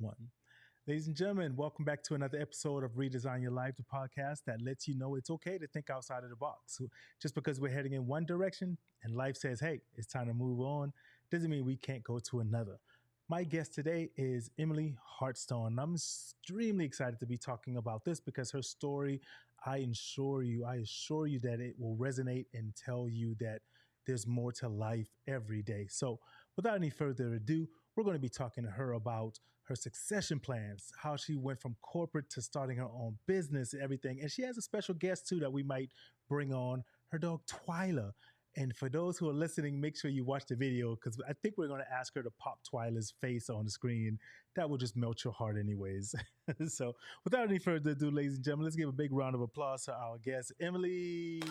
One. Ladies and gentlemen, welcome back to another episode of Redesign Your Life, the podcast that lets you know it's okay to think outside of the box. So just because we're heading in one direction and life says, hey, it's time to move on, doesn't mean we can't go to another. My guest today is Emily Heartstone. I'm extremely excited to be talking about this because her story, I assure you that it will resonate and tell you that there's more to life every day. So, without any further ado, we're going to be talking to her about her succession plans, how she went from corporate to starting her own business and everything. And she has a special guest too that we might bring on, her dog Twyla. And for those who are listening, make sure you watch the video because I think we're going to ask her to pop Twyla's face on the screen. That will just melt your heart, anyways. So, without any further ado, ladies and gentlemen, let's give a big round of applause to our guest, Emily.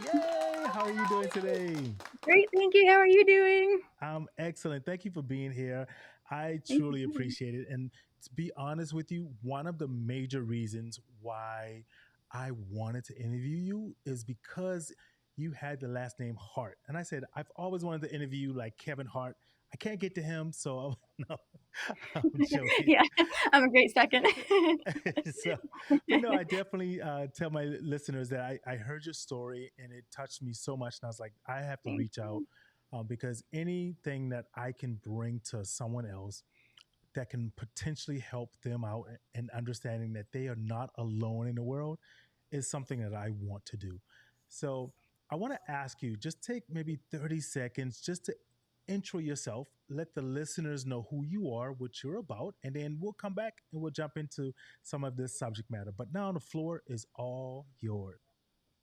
Yay! How are you doing today? Great, thank you. How are you doing? I'm excellent. Thank you for being here. I Thank truly you. appreciate it. And to be honest with you, one of the major reasons why I wanted to interview you is because you had the last name Hart. And I said, I've always wanted to interview like Kevin Hart. I can't get to him, so no, I'm joking. Yeah, I'm a great second. So, but no, I definitely tell my listeners that I heard your story and it touched me so much. And I was like, I have to Thank reach out you. because anything that I can bring to someone else that can potentially help them out and understanding that they are not alone in the world is something that I want to do. So I want to ask you, just take maybe 30 seconds just to intro yourself, let the listeners know who you are, what you're about, and then we'll come back and we'll jump into some of this subject matter. But now the floor is all yours.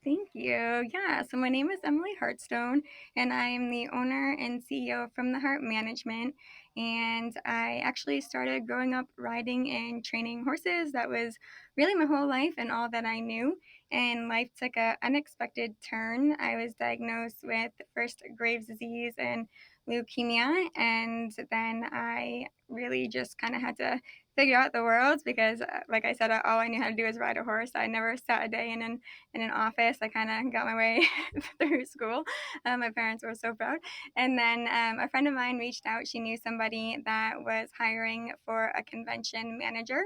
Thank you. Yeah, so my name is Emily Heartstone, and I am the owner and CEO from the Heart Management. And I actually started growing up riding and training horses. That was really my whole life and all that I knew. And life took an unexpected turn. I was diagnosed with first Graves' disease and leukemia, and then I really just kind of had to figure out the world because, like I said, all I knew how to do was ride a horse. I never sat a day in an office. I kind of got my way through school. My parents were so proud. And then a friend of mine reached out. She knew somebody that was hiring for a convention manager.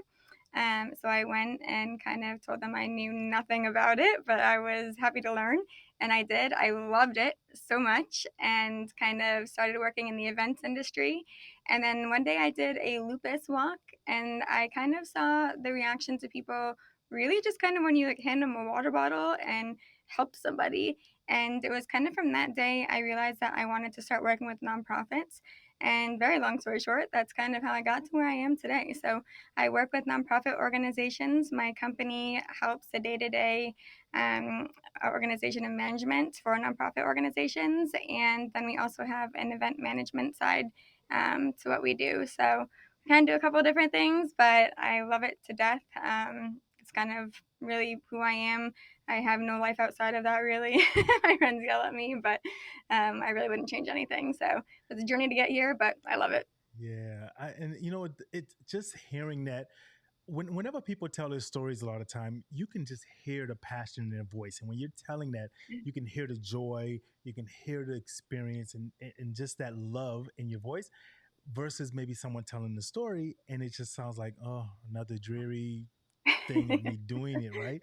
So I went and kind of told them I knew nothing about it, but I was happy to learn. And I did. I loved it so much and kind of started working in the events industry. And then one day I did a lupus walk and I kind of saw the reaction to people really just kind of when you like hand them a water bottle and help somebody. And it was kind of from that day I realized that I wanted to start working with nonprofits. And very long story short, that's kind of how I got to where I am today. So I work with nonprofit organizations. My company helps the day to day organization and management for nonprofit organizations. And then we also have an event management side to what we do. So we kind of do a couple of different things, but I love it to death. It's kind of really who I am. I have no life outside of that, really. My friends yell at me, but I really wouldn't change anything. So it's a journey to get here, but I love it. Yeah, and you know, it's just hearing that whenever people tell their stories, a lot of time you can just hear the passion in their voice, and when you're telling that, you can hear the joy, you can hear the experience, and just that love in your voice. Versus maybe someone telling the story, and it just sounds like, oh, another dreary thing of me doing it, right?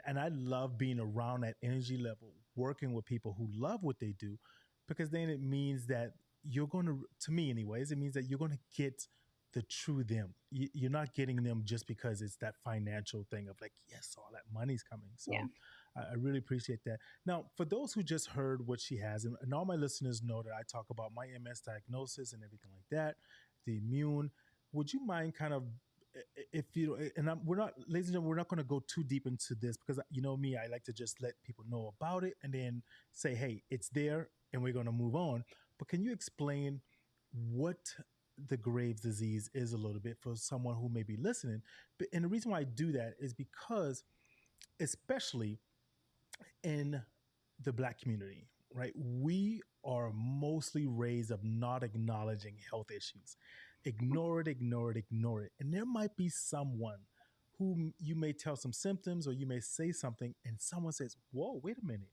And I love being around that energy level, working with people who love what they do, because then it means that you're going to me, anyways, it means that you're going to get the true them. You're not getting them just because it's that financial thing of like, yes, all that money's coming. Yeah. So I really appreciate that. Now, for those who just heard what she has, and all my listeners know that I talk about my MS diagnosis and everything like that, the immune, would you mind kind of if you and we're not, ladies and gentlemen, we're not going to go too deep into this because you know me, I like to just let people know about it and then say, hey, it's there, and we're going to move on. But can you explain what the Graves' disease is a little bit for someone who may be listening? And the reason why I do that is because, especially in the Black community, right? We are mostly raised of not acknowledging health issues. Ignore it, ignore it, ignore it. And there might be someone who you may tell some symptoms or you may say something, and someone says, whoa, wait a minute.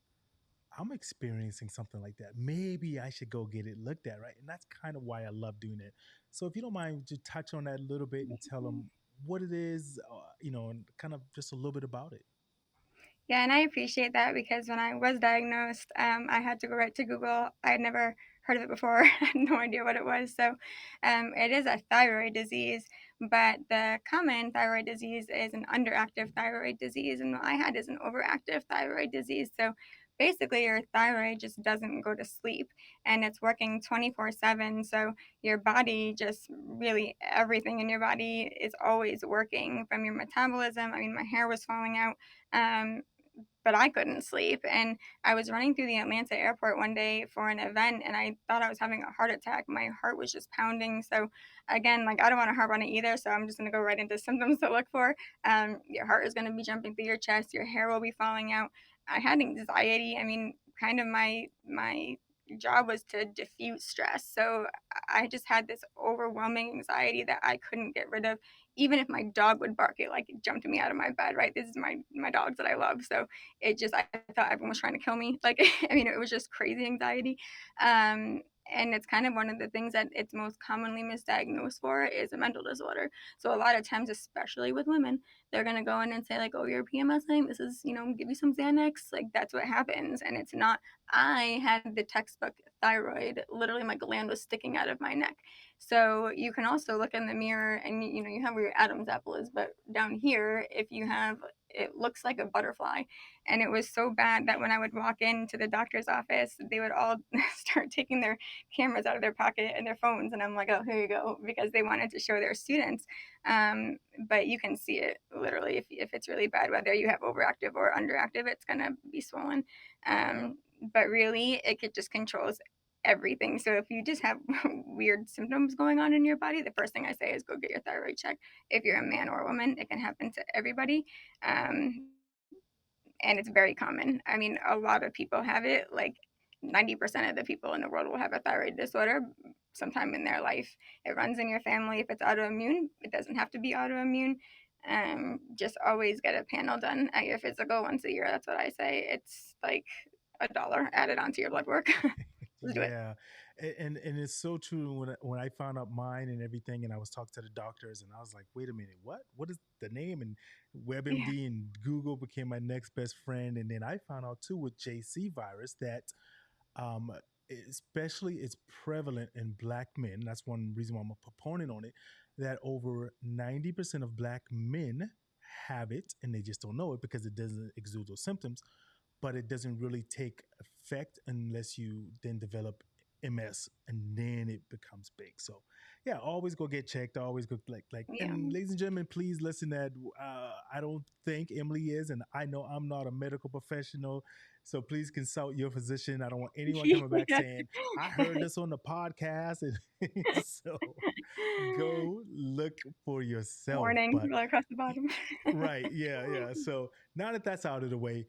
I'm experiencing something like that. Maybe I should go get it looked at, right? And that's kind of why I love doing it. So if you don't mind, to touch on that a little bit and tell them what it is, and kind of just a little bit about it. Yeah, and I appreciate that because when I was diagnosed, I had to go right to Google. I had never heard of it before. I had no idea what it was. So, it is a thyroid disease, but the common thyroid disease is an underactive thyroid disease, and what I had is an overactive thyroid disease. So, basically, your thyroid just doesn't go to sleep, and it's working 24/7. So, your body just really everything in your body is always working from your metabolism. I mean, my hair was falling out. Um, but I couldn't sleep. And I was running through the Atlanta airport one day for an event and I thought I was having a heart attack. My heart was just pounding. So, again, like I don't want to harp on it either. So, I'm just going to go right into symptoms to look for. Your heart is going to be jumping through your chest, your hair will be falling out. I had anxiety. I mean, kind of my job was to diffuse stress. So I just had this overwhelming anxiety that I couldn't get rid of. Even if my dog would bark, it like jumped me out of my bed, right? This is my dogs that I love. So it just I thought everyone was trying to kill me. Like I mean, it was just crazy anxiety. And it's kind of one of the things that it's most commonly misdiagnosed for is a mental disorder. So a lot of times, especially with women, they're gonna go in and say like, "Oh, you're PMSing. This is give you some Xanax." Like that's what happens, and it's not. I had the textbook thyroid. Literally, my gland was sticking out of my neck. So you can also look in the mirror, and you have where your Adam's apple is, but down here, if you have it looks like a butterfly. And it was so bad that when I would walk into the doctor's office, they would all start taking their cameras out of their pocket and their phones. And I'm like, oh, here you go, because they wanted to show their students. Um, but you can see it literally if it's really bad, whether you have overactive or underactive, it's going to be swollen. But really, it could just controls everything. So if you just have weird symptoms going on in your body, the first thing I say is go get your thyroid checked. If you're a man or a woman, it can happen to everybody. Um, and it's very common. I mean, a lot of people have it. Like 90% of the people in the world will have a thyroid disorder sometime in their life. It runs in your family. If it's autoimmune, it doesn't have to be autoimmune. Just always get a panel done at your physical once a year. That's what I say. It's like $1 added onto your blood work. Let's do it. Yeah, and it's so true. When I found out mine and everything, and I was talking to the doctors, and I was like, "Wait a minute, what? What is the name?" And Yeah. WebMD and Google became my next best friend. And then I found out too with JC virus that, um, especially it's prevalent in Black men. That's one reason why I'm a proponent on it. That over 90% of Black men have it, and they just don't know it because it doesn't exude those symptoms, but it doesn't really take effect unless you then develop MS and then it becomes big. So yeah, always go get checked. Always go Yeah. and ladies and gentlemen, please listen that I don't think Emily is, and I know I'm not a medical professional. So please consult your physician. I don't want anyone coming back Yeah. saying, I heard this on the podcast. And so go look for yourself. Warning, But right across the bottom. right. Yeah. Yeah. So now that that's out of the way,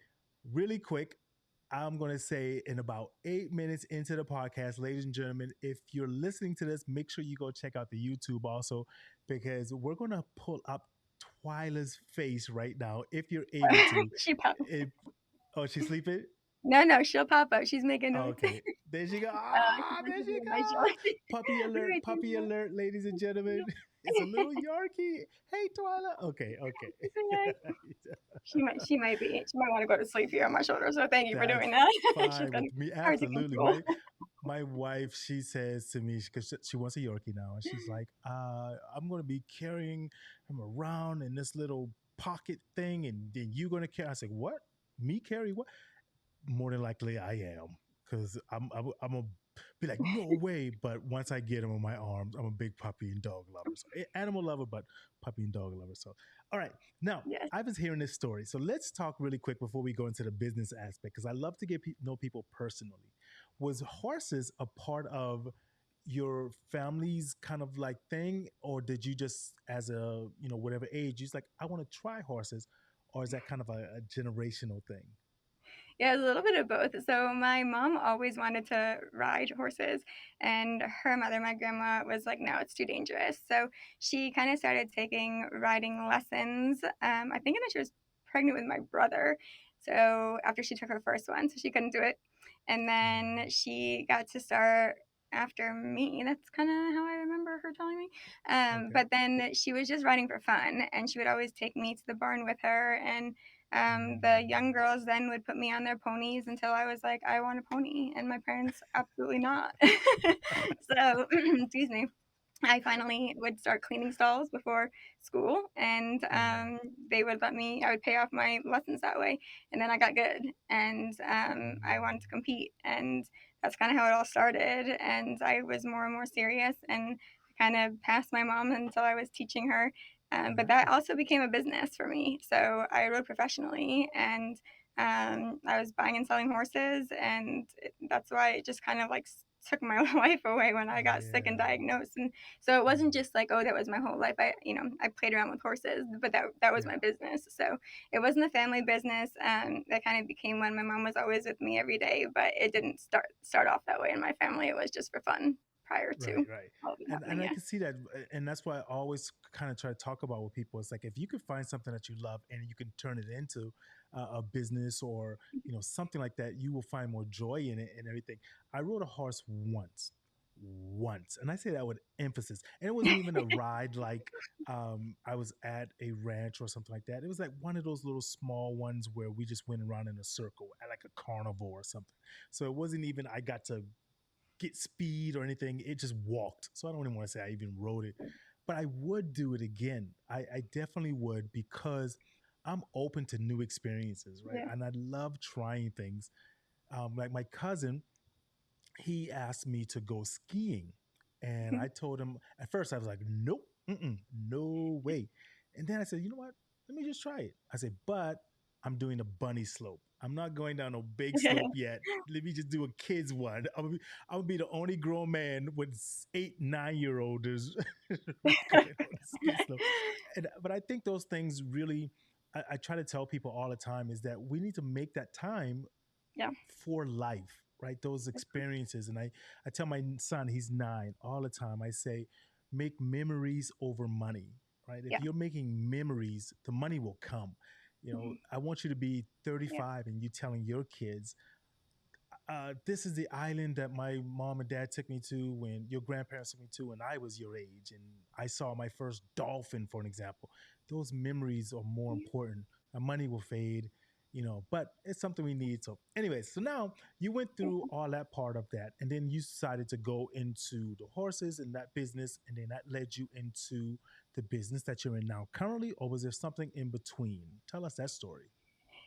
really quick, I'm going to say in about 8 minutes into the podcast, ladies and gentlemen, if you're listening to this, make sure you go check out the YouTube also, because we're going to pull up Twyla's face right now, if you're able to. She pop. If, oh, she's sleeping? No, no, she'll pop up. She's making noise. Okay. There she go. She's Ah, about there to she do a nice go. job. Right Puppy alert, ladies and gentlemen. It's a little Yorkie. Hey, Twyla. Okay, there. okay. She might want to go to sleep here on my shoulder. So thank you for That's doing that. She's fine gonna with me. hard to Absolutely. control. My wife, she says to me, because she wants a Yorkie now, and she's like, I'm going to be carrying him around in this little pocket thing, and then you're going to carry. I said, what? Me carry what? More than likely, I am, because I'm a be like, no way. But once I get him in my arms, I'm a big puppy and dog lover. So animal lover, but puppy and dog lover. So, all right. Now, Yes. I was hearing this story. So let's talk really quick before we go into the business aspect, because I love to get know people personally. Was horses a part of your family's kind of like thing, or did you just, as a whatever age, you just like, I want to try horses, or is that kind of a generational thing? Yeah, a little bit of both. So my mom always wanted to ride horses, and her mother, my grandma, was like, "No, it's too dangerous." So she kind of started taking riding lessons. I think when she was pregnant with my brother. So after she took her first one, so she couldn't do it. And then Mm. she got to start after me. That's kind of how I remember her telling me. Okay. But then she was just riding for fun, and she would always take me to the barn with her. And the young Mm. girls then would put me on their ponies until I was like, I want a pony. And my parents, absolutely not. So, excuse me. I finally would start cleaning stalls before school, and Yeah. they would let me. I would pay off my lessons that way, and then I got good, and I wanted to Mm. compete, and that's kind of how it all started. And I was more and more serious, and kind of passed my mom until I was teaching her. But that Yeah. also became a business for me. So I rode professionally, and I was buying and selling horses, and that's why it just kind of like took my life away when I got sick and Yeah. diagnosed. And so it wasn't Mm. just like, oh, that was my whole life. I played around with horses, but that was Yeah. my business. So it wasn't a family business. That kind of became when my mom was always with me every day, but it didn't start off that way in my family. It was just for fun prior Right, to right. all of it And happening. I Yeah. can see that, and that's why I always kind of try to talk about with people. It's like if you could find something that you love and you can turn it into a business or something like that, you will find more joy in it and everything. I rode a horse once, and I say that with emphasis. And it wasn't even a ride like I was at a ranch or something like that. It was like one of those little small ones where we just went around in a circle at like a carnival or something. So it wasn't even I got to get speed or anything. It just walked. So I don't even want to say I even rode it, but I would do it again. I definitely would because I'm open to new experiences, right? Yeah. And I love trying things. Like my cousin, he asked me to go skiing. And I told him at first, I was like, nope, no way. And then I said, you know what? Let me just try it. I said, but I'm doing a bunny slope. I'm not going down a big slope yet. Let me just do a kid's one. I'm gonna be the only grown man with 8, 9 year olds going on the ski slope. But I think those things really, I try to tell people all the time is that we need to make that time Yeah. for life, right? Those experiences. And I tell my son, he's 9, all the time. I say, make memories over money, right? If Yeah. you're making memories, the money will come. Mhm. I want you to be Yeah. 35 and you telling your kids, this is the island that my mom and dad took me to when your grandparents took me to when I was your age, and I saw my first dolphin, for an example. Those memories are more important. And money will fade, but it's something we need. So, anyways, so now you went through all that part of that, and then you decided to go into the horses and that business, and then that led you into the business that you're in now currently, or was there something in between? Tell us that story.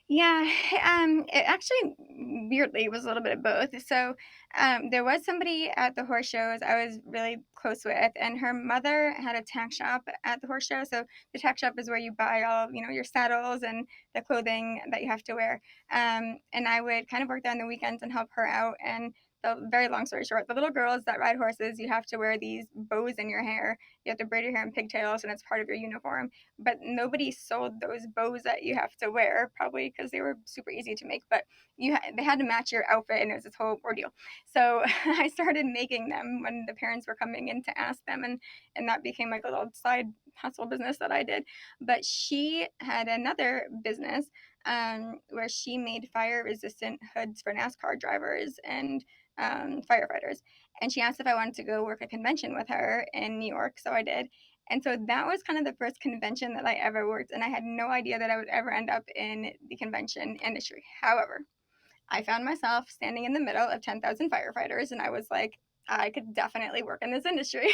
Yeah, it actually weirdly was a little bit of both. So, there was somebody at the horse shows I was really close with, and her mother had a tack shop at the horse show. So the tack shop is where you buy all, your saddles and the clothing that you have to wear. And I would kind of work there on the weekends and help her out. And the very long story short, the little girls that ride horses, you have to wear these bows in your hair. You have to braid your hair in pigtails, and it's part of your uniform, but nobody sold those bows that you have to wear, probably because they were super easy to make. But they had to match your outfit, and it was this whole ordeal. So I started making them when the parents were coming in to ask them, and that became like a little side hustle business that I did. But she had another business where she made fire resistant hoods for NASCAR drivers and firefighters. And she asked if I wanted to go work a convention with her in New York, so I did. And so that was kind of the first convention that I ever worked, and I had no idea that I would ever end up in the convention industry. However, I found myself standing in the middle of 10,000 firefighters, and I was like, I could definitely work in this industry.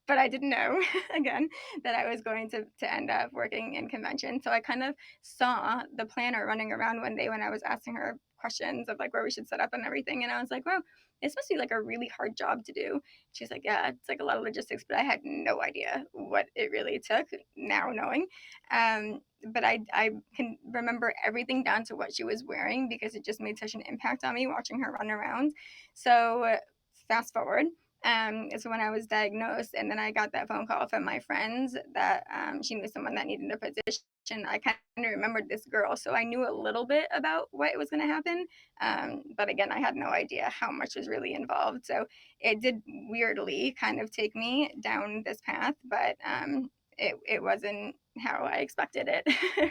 But I didn't know, again, that I was going to end up working in convention. So I kind of saw the planner running around one day when I was asking her questions of like where we should set up and everything. And I was like, wow, this must be like a really hard job to do. She's like, yeah, it's like a lot of logistics, but I had no idea what it really took now knowing. But I can remember everything down to what she was wearing because it just made such an impact on me watching her run around. So fast forward. Is when I was diagnosed, and then I got that phone call from my friends that she knew someone that needed a position. I kind of remembered this girl, so I knew a little bit about what was going to happen. But again, I had no idea how much was really involved. So it did weirdly kind of take me down this path, but it wasn't how I expected it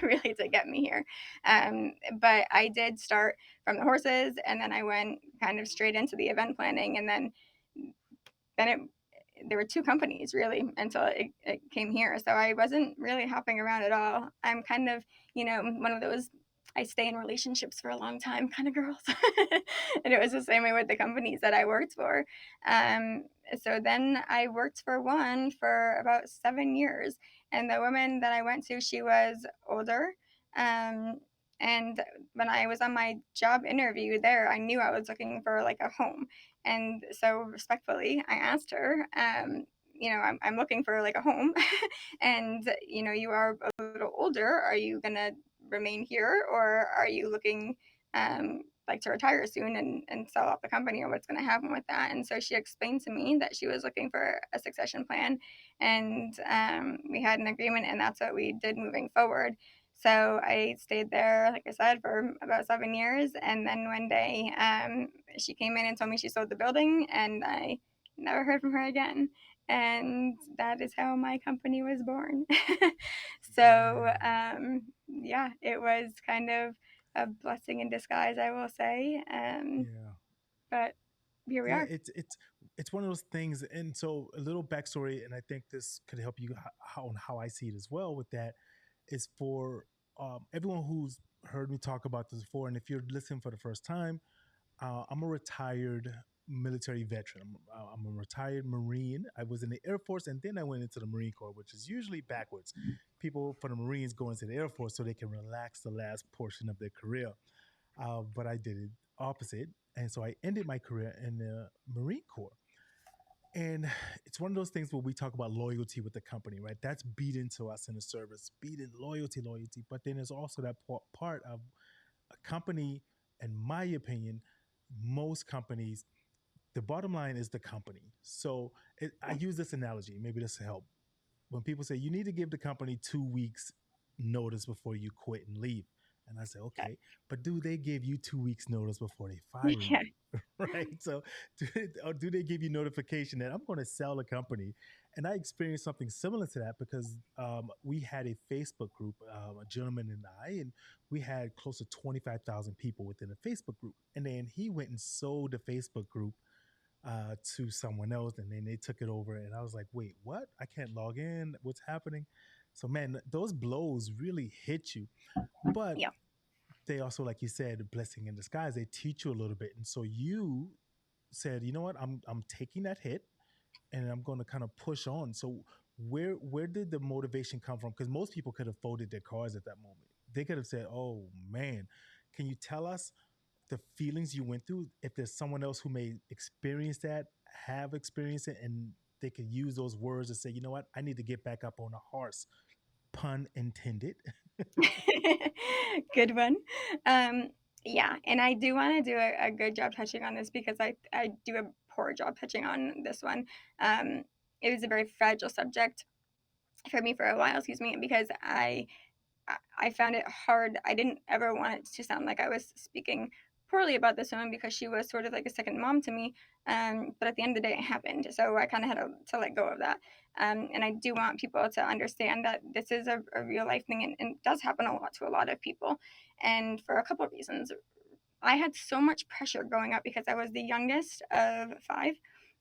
really to get me here. But I did start from the horses, and then I went kind of straight into the event planning, and then it there were two companies really until it came here. So I wasn't really hopping around at all. I'm kind of, one of those I stay in relationships for a long time kind of girls. And it was the same way with the companies that I worked for. Um, so then I worked for one for about 7 years. And the woman that I went to, she was older. Um, and when I was on my job interview there, I knew I was looking for like a home. And so respectfully, I asked her, I'm looking for like a home. And, you are a little older. Are you going to remain here, or are you looking like to retire soon and sell off the company, or what's going to happen with that? And so she explained to me that she was looking for a succession plan. And we had an agreement, and that's what we did moving forward. So I stayed there, like I said, for about 7 years. And then one day she came in and told me she sold the building, and I never heard from her again. And that is how my company was born. So, Yeah. yeah, it was kind of a blessing in disguise, I will say. Yeah. But here we Yeah, are. it's one of those things. And so a little backstory, and I think this could help you on how I see it as well. With that, is for everyone who's heard me talk about this before, and if you're listening for the first time, I'm a retired military veteran. I'm a retired Marine. I was in the Air Force, and then I went into the Marine Corps, which is usually backwards. People from the Marines go into the Air Force so they can relax the last portion of their career. But I did it opposite. And so I ended my career in the Marine Corps. And it's one of those things where we talk about loyalty with the company, right? That's beat into us in the service, beat in loyalty, loyalty. But then there's also that part of a company, in my opinion, most companies, the bottom line is the company. So I use this analogy, maybe this will help. When people say you need to give the company 2 weeks notice before you quit and leave, and I say okay, but do they give you 2 weeks notice before they fire Yeah. you? Right? So or do they give you notification that I'm going to sell the company? And I experienced something similar to that because we had a Facebook group, a gentleman and and we had close to 25,000 people within the Facebook group, and then he went and sold the Facebook group to someone else, and then they took it over. And I was like, wait, what? I can't log in. What's happening? So, man, those blows really hit you. But Yeah. they also, like you said, a blessing in disguise. They teach you a little bit. And so you said, you know what? I'm taking that hit, and I'm going to kind of push on. So where did the motivation come from? Because most people could have folded their cards at that moment. They could have said, "Oh man, can you tell us the feelings you went through? If there's someone else who may experience that, have experienced it, and they could use those words to say, you know what, I need to get back up on a horse." Pun intended. Good one. Um, yeah, and I do want to do a good job touching on this because I do a poor job touching on this one. Um, it was a very fragile subject for me for a while, excuse me, because I found it hard. I didn't ever want it to sound like I was speaking poorly about this woman because she was sort of like a second mom to me. But at the end of the day, it happened. So I kind of had to let go of that. And I do want people to understand that this is a real life thing, and it does happen a lot to a lot of people. And for a couple of reasons. I had so much pressure growing up because I was the youngest of five.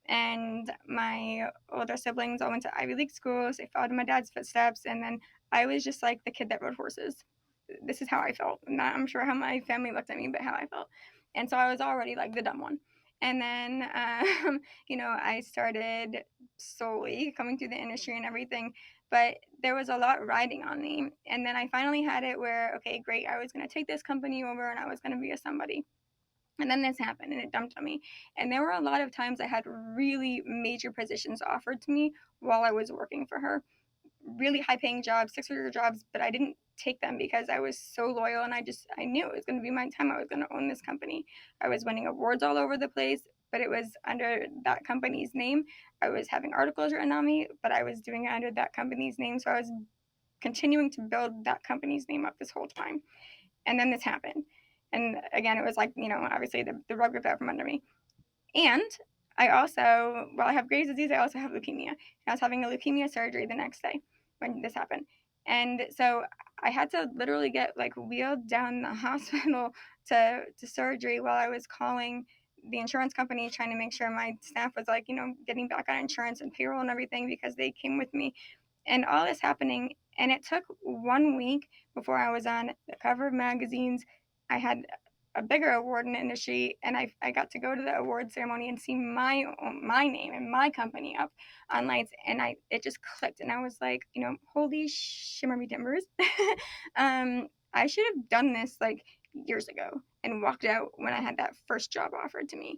And my older siblings all went to Ivy League schools. They followed in my dad's footsteps. And then I was just like the kid that rode horses. This is how I felt. I'm sure how my family looked at me, but how I felt. And so I was already like the dumb one. And then, I started slowly coming through the industry and everything, but there was a lot riding on me. And then I finally had it where, okay, great, I was going to take this company over and I was going to be a somebody. And then this happened and it dumped on me. And there were a lot of times I had really major positions offered to me while I was working for her, really high paying jobs, six-figure jobs, but I didn't take them because I was so loyal, and I knew it was going to be my time. I was going to own this company. I was winning awards all over the place, but it was under that company's name. I was having articles written on me, but I was doing it under that company's name. So I was continuing to build that company's name up this whole time. And then this happened. And again, it was like, obviously the rug ripped out from under me. And I also, while I have Graves' disease, I also have leukemia. And I was having a leukemia surgery the next day when this happened. And so I had to literally get like wheeled down the hospital to surgery while I was calling the insurance company trying to make sure my staff was like, getting back on insurance and payroll and everything because they came with me. And all this happening, and it took 1 week before I was on the cover of magazines. I had a bigger award in the industry, and I got to go to the award ceremony and see my name and my company up on lights, and it just clicked, and I was like, holy shimmery timbers. I should have done this like years ago and walked out when I had that first job offered to me.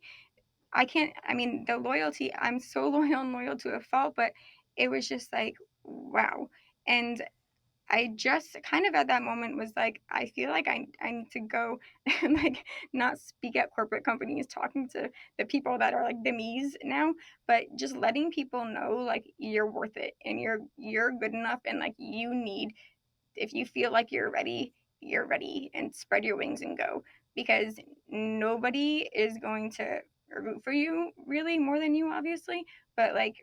I can't, I mean, the loyalty, I'm so loyal and loyal to a fault, but it was just like, wow. And I just kind of at that moment was like, I feel like I need to go and like not speak at corporate companies, talking to the people that are like the me's now, but just letting people know like you're worth it and you're good enough and like you need, if you feel like you're ready and spread your wings and go, because nobody is going to root for you really more than you obviously, but like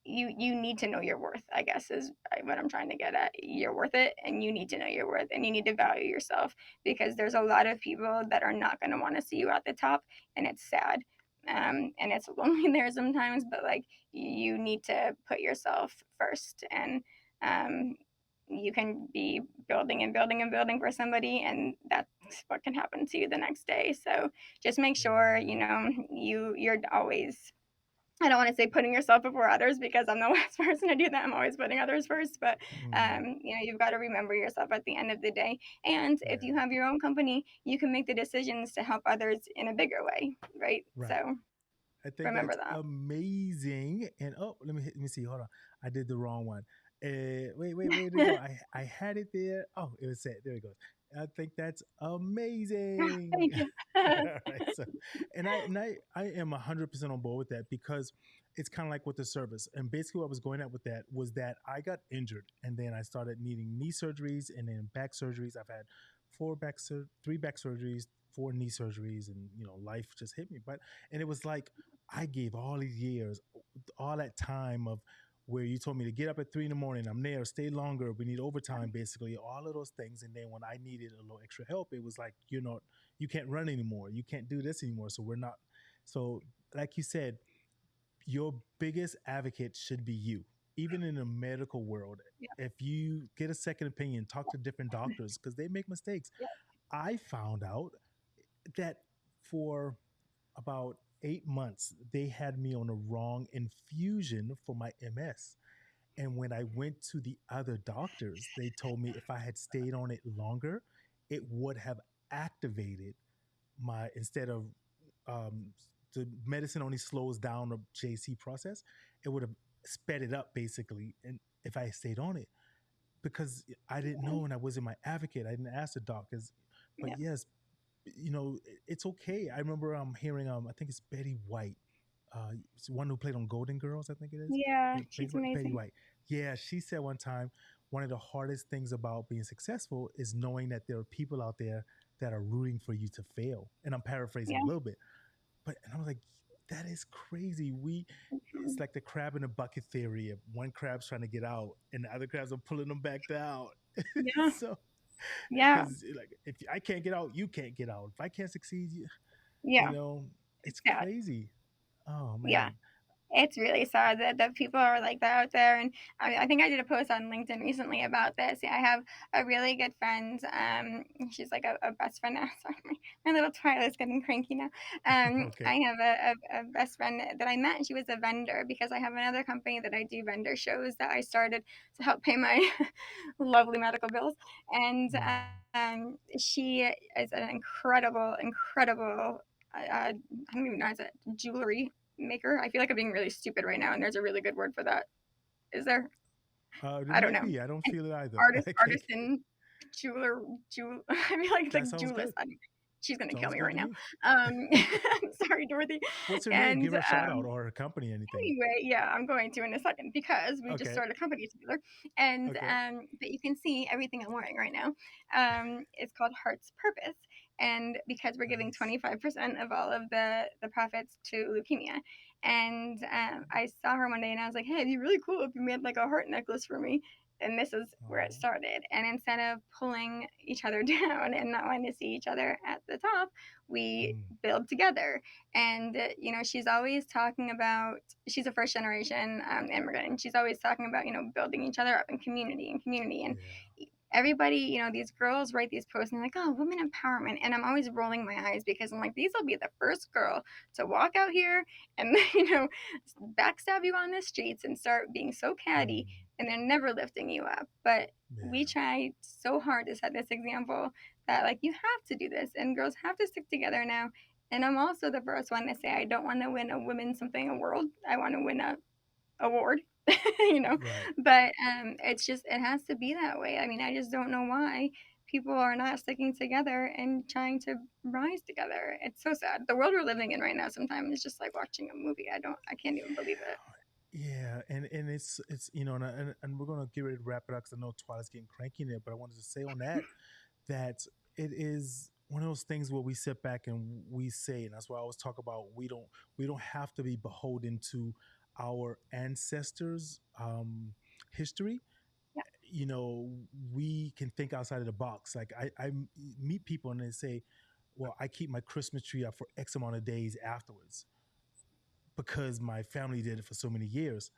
you need to know your worth, I guess is what I'm trying to get at. You're worth it and you need to know your worth and you need to value yourself, because there's a lot of people that are not going to want to see you at the top, and it's sad. And it's lonely there sometimes, but like you need to put yourself first, and um, you can be building and building and building for somebody, and that's what can happen to you the next day. So just make sure Yeah. you're always, I don't want to say putting yourself before others because I'm the last person to do that. I'm always putting others first, but Mm, you've got to remember yourself at the end of the day. And if you yeah. have your own company, you can make the decisions to help others in a bigger way, right? Right. So I think remember that's that. amazing. And oh, let me see. Hold on, I did the wrong one. Wait, where did it go? I had it there. Oh, it was set. There it goes. I think that's amazing. Thank you. All right, so I am 100% on board with that because it's kind of like with the service. And basically, what I was going at with that was that I got injured, and then I started needing knee surgeries and then back surgeries. I've had three back surgeries, four knee surgeries, and life just hit me. But and it was like I gave all these years, all that time of where you told me to get up at 3 in the morning, I'm there, stay longer, we need overtime, basically, all of those things. And then when I needed a little extra help, it was like, you can't run anymore, you can't do this anymore. So we're not, so like you said, your biggest advocate should be you, even in the medical world. Yeah, If you get a second opinion, talk to different doctors because they make mistakes. yeah, I found out that for about 8 months, they had me on the wrong infusion for my MS. And when I went to the other doctors, they told me if I had stayed on it longer, it would have activated my, instead of um, the medicine only slows down the JC process, it would have sped it up basically. And if I had stayed on it, because I didn't yeah, know and I wasn't my advocate, I didn't ask the doctors. But yeah, yes, it's okay. I remember hearing I think it's Betty White, it's the one who played on Golden Girls, I think it is. yeah. Betty, She's Betty amazing. White. Yeah, she said one time one of the hardest things about being successful is knowing that there are people out there that are rooting for you to fail. And I'm paraphrasing Yeah, a little bit, but and I was like, that is crazy. It's like the crab in a bucket theory. Of one crab's trying to get out, and the other crabs are pulling them back down. yeah, So, yeah, because like if I can't get out, you can't get out. If I can't succeed, you yeah. know, It's it's sad. crazy. Oh Yeah. man. It's really sad that people are like that out there. And I think I did a post on LinkedIn recently about this. Yeah, I have a really good friend. She's like a best friend now. Sorry, my little Twilight's getting cranky now. Okay. I have a best friend that I met, and she was a vendor because I have another company that I do vendor shows that I started to help pay my lovely medical bills. And Mm. she is an incredible, incredible, I don't even know, is it jewelry maker? I feel like I'm being really stupid right now, and there's a really good word for that. Is there? There I don't might know. be. I don't An feel it either. artist, Okay. artisan, jeweler, jewel. I feel like it's That like sounds jewelist. good. She's gonna kill Sounds me good right to now. me. Sorry, Dorothy. What's her name? And Give her a shout out or her company, anything. anyway, yeah, I'm going to in a second because we just Okay. started a company together, and Okay. but you can see everything I'm wearing right now. It's called Heart's Purpose, and because we're giving Nice. 25% of all of the profits to leukemia, and I saw her one day and I was like, hey, it'd be really cool if you made like a heart necklace for me. and this is where it Oh. started. And instead of pulling each other down and not wanting to see each other at the top, we Mm. build together. And she's always talking about, she's a first generation immigrant, and she's always talking about building each other up in community and community. And Yeah. everybody, these girls write these posts and they're like, oh, women empowerment. And I'm always rolling my eyes because I'm like, these will be the first girl to walk out here and, backstab you on the streets and start being so catty, Mm. and they're never lifting you up. But we Yeah. try so hard to set this example that, like, you have to do this and girls have to stick together now. And I'm also the first one to say I don't want to win a women something award. I want to win a award. you know Right. but it's just, it has to be that way. I mean, I just don't know why people are not sticking together and trying to rise together. It's so sad. The world we're living in right now sometimes is just like watching a movie. I can't even believe it. Yeah, and it's and we're gonna get ready to wrap it up because I know Twilight's getting cranky in there. But I wanted to say on that that it is one of those things where we sit back and we say, and that's why I always talk about we don't have to be beholden to our ancestors' history. Yeah. You know, we can think outside of the box. Like I meet people and they say, "Well, I keep my Christmas tree up for X amount of days afterwards because my family did it for so many years."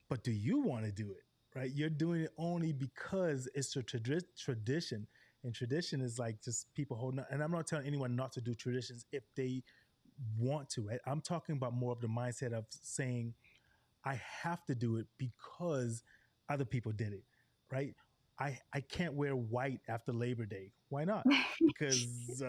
But do you want to do it? Right? You're doing it only because it's a tradition, and tradition is like just people holding on. And I'm not telling anyone not to do traditions if they want to. Right? I'm talking about more of the mindset of saying I have to do it because other people did it, right? I can't wear white after Labor Day. Why not? Because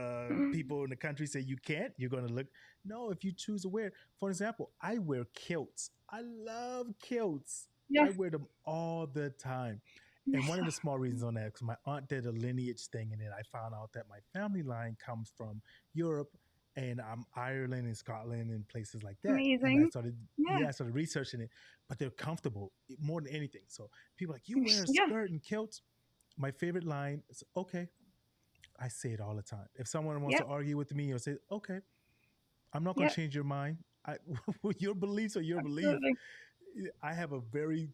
people in the country say you can't. You're going to look. No, if you choose to wear. For example, I wear kilts. I love kilts. Yeah. I wear them all the time. And one of the small reasons on that, because my aunt did a lineage thing, and then I found out that my family line comes from Europe and Ireland and Scotland and places like that. And I Amazing. started, Yeah. yeah, I started researching it, but they're comfortable more than anything. So people are like, you wear a Yeah. skirt and kilt. My favorite line is, okay. I say it all the time. If someone wants to Yep. argue with me or say, okay, I'm not going to Yep. change your mind. I, your beliefs are your belief. Absolutely. I have a very,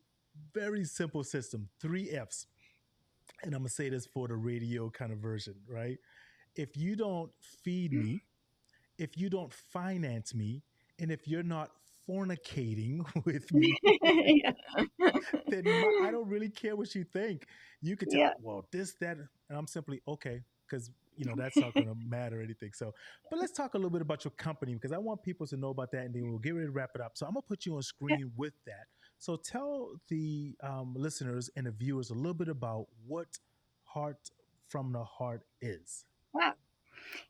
very simple system, three F's. And I'm going to say this for the radio kind of version, right? If you don't feed me, if you don't finance me, and if you're not fornicating with me, Yeah. then I don't really care what you think. You could tell, Yeah. well, this, that, and I'm simply okay because that's not going to matter or anything. So, but let's talk a little bit about your company because I want people to know about that, and then we'll get ready to wrap it up. So I'm gonna put you on Yeah. screen with that. So tell the listeners and the viewers a little bit about what Heart from the Heart is. Wow.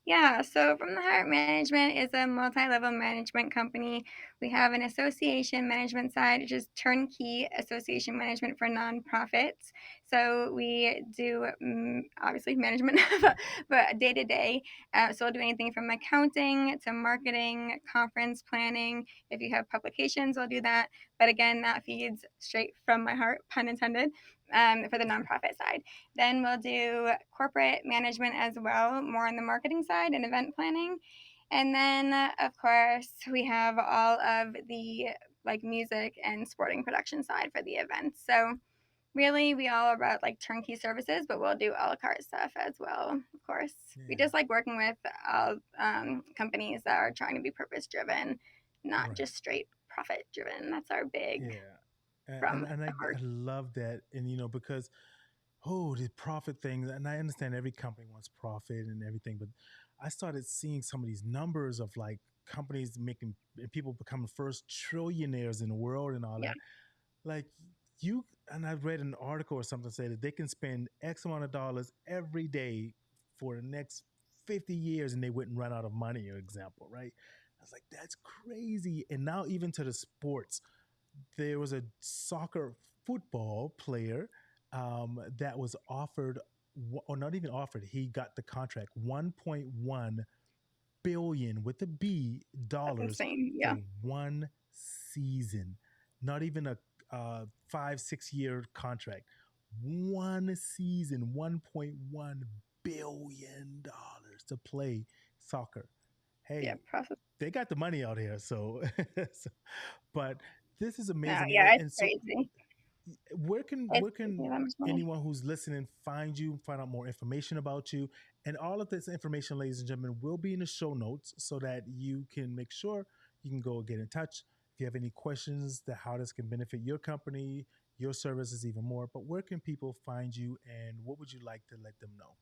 Yeah, so From the Heart Management is a multi level management company. We have an association management side, which is turnkey association management for nonprofits. So we do obviously management, but day to day. So we'll do anything from accounting to marketing, conference planning. If you have publications, we'll do that. But again, that feeds straight from my heart, pun intended, for the nonprofit side. Then we'll do corporate management as well, more on the marketing side and event planning. And then, of course, we have all of the like music and sporting production side for the events. So really, we all are about like turnkey services, but we'll do a la carte stuff as well. Of course, we Yeah, just like working with all companies that are trying to be purpose driven, not right. just straight profit driven. That's our big Yeah, from and the I heart. love that, and because the profit things, and I understand every company wants profit and everything, but I started seeing some of these numbers of like companies making and people becoming first trillionaires in the world and all Yeah, that. Like you and I read an article or something say that they can spend X amount of dollars every day for the next 50 years and they wouldn't run out of money, for example, right? I was like, that's crazy. And now even to the sports, there was a soccer football player that was offered, or not even offered, he got the contract 1.1 billion with a B that's dollars insane. Yeah, for one season. Not even a 5 6 year contract. One season, 1.1 billion dollars to play soccer. yeah, Hey, process. they got the money out here, so, so but this is No, amazing, yeah, it's and so crazy. Where It's taking can that much money. anyone who's listening find you, find out more information about you, and all of this information, ladies and gentlemen, will be in the show notes so that you can make sure you can go get in touch if you have any questions that how this can benefit your company, your services even more. But where can people find you, and what would you like to let them know?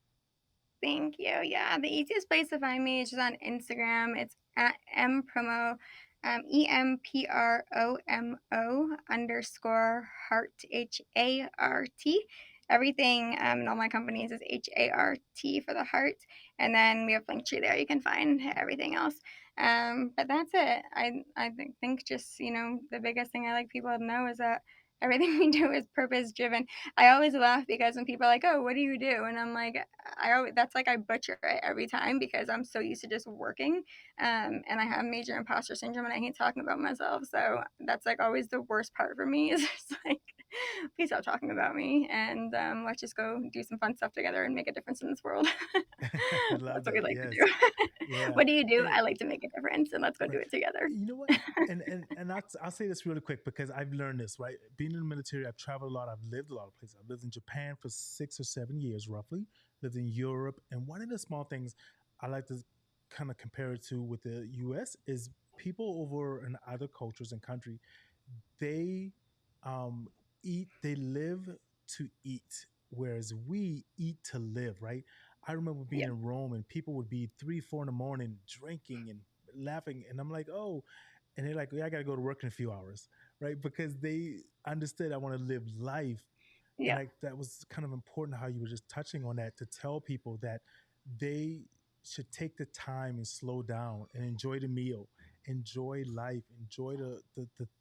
Thank you. Yeah, the easiest place to find me is just on Instagram. It's at mpromo, EMPROMO _heart, HART. Everything in all my companies is HART for the heart, and then we have Linktree there. You can find everything else. But that's it. I think just the biggest thing I like people to know is that everything we do is purpose driven. I always laugh because when people are like, "Oh, what do you do?" and I'm like, I always that's like I butcher it every time because I'm so used to just working, and I have major imposter syndrome and I hate talking about myself. So that's like always the worst part for me is just like, please stop talking about me and let's just go do some fun stuff together and make a difference in this world. I love That's what we that. like to Yes. do. Yeah. What do you do? And I like to make a difference, and let's go do right. it together. You know what? And I'll say this really quick because I've learned this, right? Being in the military, I've traveled a lot. I've lived a lot of places. I've lived in Japan for 6 or 7 years, roughly. Lived in Europe, and one of the small things I like to kind of compare it to with the U.S. is people over in other cultures and country, they um, they live to eat, whereas we eat to live, right? I remember being Yeah, in Rome and people would be 3, 4 in the morning drinking and laughing, and I'm like, oh, and they're like, yeah, I got to go to work in a few hours, right? Because they understood I want to live life, and yeah, like that was kind of important how you were just touching on that to tell people that they should take the time and slow down and enjoy the meal, enjoy life, enjoy the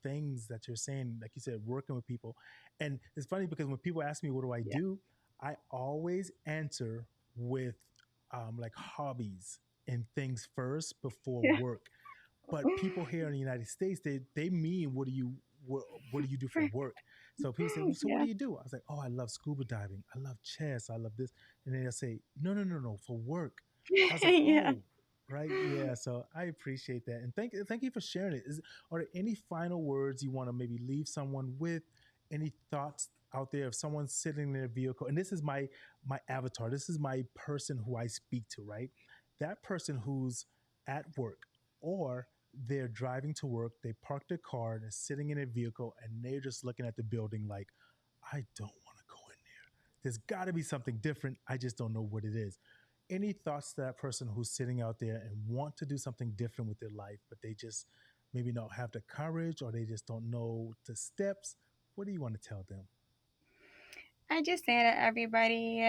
things that you're saying, like you said, working with people. And it's funny because when people ask me what do I yeah. do, I always answer with like hobbies and things first before Yeah. work. But people here in the United States, they mean what do you do for For- work? So people say, well, so what yeah. do you do? I was like, oh, I love scuba diving, I love chess, I love this, and then they'll say, no, no, no, no, for work. I was like, Yeah. oh, right, yeah. So I appreciate that, and thank you for sharing it. Are there any final words you want to maybe leave someone with? Any thoughts out there if someone's sitting in their vehicle, and this is my avatar, this is my person who I speak to, right? That person who's at work or they're driving to work, they park their car and they're sitting in a vehicle and they're just looking at the building like, I don't want to go in there. There's got to be something different. I just don't know what it is. Any thoughts to that person who's sitting out there and want to do something different with their life, but they just maybe don't have the courage or they just don't know the steps? What do you want to tell them? I just say to everybody,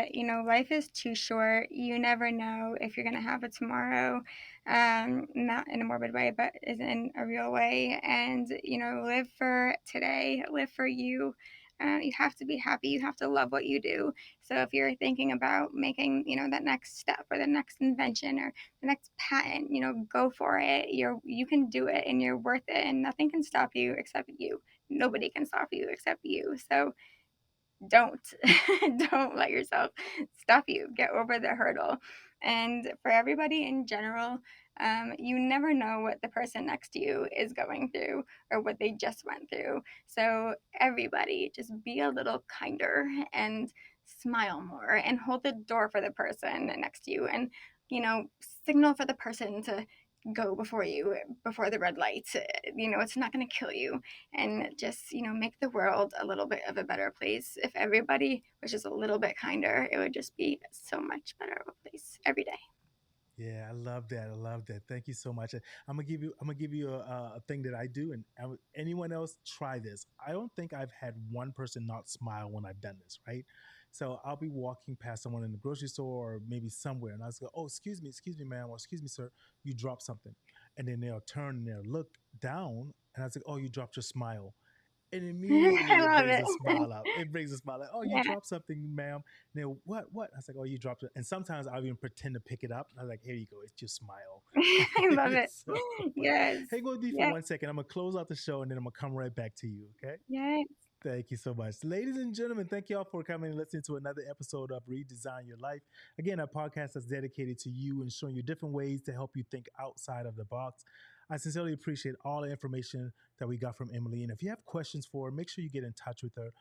life is too short. You never know if you're going to have it tomorrow. Not in a morbid way, but is in a real way. And, live for today, live for you. You have to be happy. You have to love what you do. So if you're thinking about making, that next step or the next invention or the next patent, go for it. You can do it and you're worth it. And nothing can stop you except you. Nobody can stop you except you. So don't don't let yourself stop you. Get over the hurdle. And for everybody in general, you never know what the person next to you is going through or what they just went through. So everybody just be a little kinder and smile more and hold the door for the person next to you, and signal for the person to go before you, before the red light. It's not going to kill you. And just make the world a little bit of a better place. If everybody was just a little bit kinder, it would just be so much better of a place every day. Yeah, I love that. I love that. Thank you so much. I'm gonna give you a thing that I do, and anyone else try this. I don't think I've had one person not smile when I've done this. Right, so I'll be walking past someone in the grocery store or maybe somewhere, and I was go, "Oh, excuse me, ma'am, or excuse me, sir, you dropped something," and then they'll turn and they'll look down, and I was like, "Oh, you dropped your smile." And I immediately it love brings it. a smile up. It brings a smile like, oh, you Yeah. dropped something, ma'am. And they're, what? I was like, oh, you dropped it. And sometimes I'll even pretend to pick it up. I was like, here you go. It's your smile. I love it. So, but Yes. hang with me for Yeah. 1 second. I'm going to close out the show and then I'm going to come right back to you. Okay. Yeah. Thank you so much. Ladies and gentlemen, thank you all for coming and listening to another episode of Redesign Your Life. Again, our podcast is dedicated to you and showing you different ways to help you think outside of the box. I sincerely appreciate all the information that we got from Emily. And if you have questions for her, make sure you get in touch with her.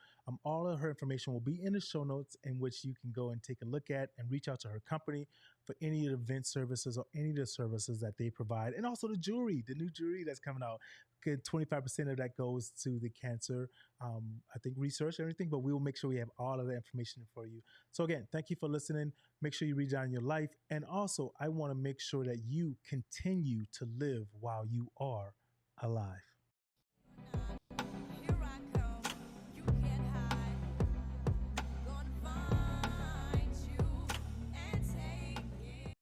All of her information will be in the show notes, in which you can go and take a look at and reach out to her company for any of the event services or any of the services that they provide. And also the jewelry, the new jewelry that's coming out. Good 25% of that goes to the cancer, I think, research and everything, but we will make sure we have all of the information for you. So again, thank you for listening. Make sure you redesign your life. And also, I want to make sure that you continue to live while you are alive.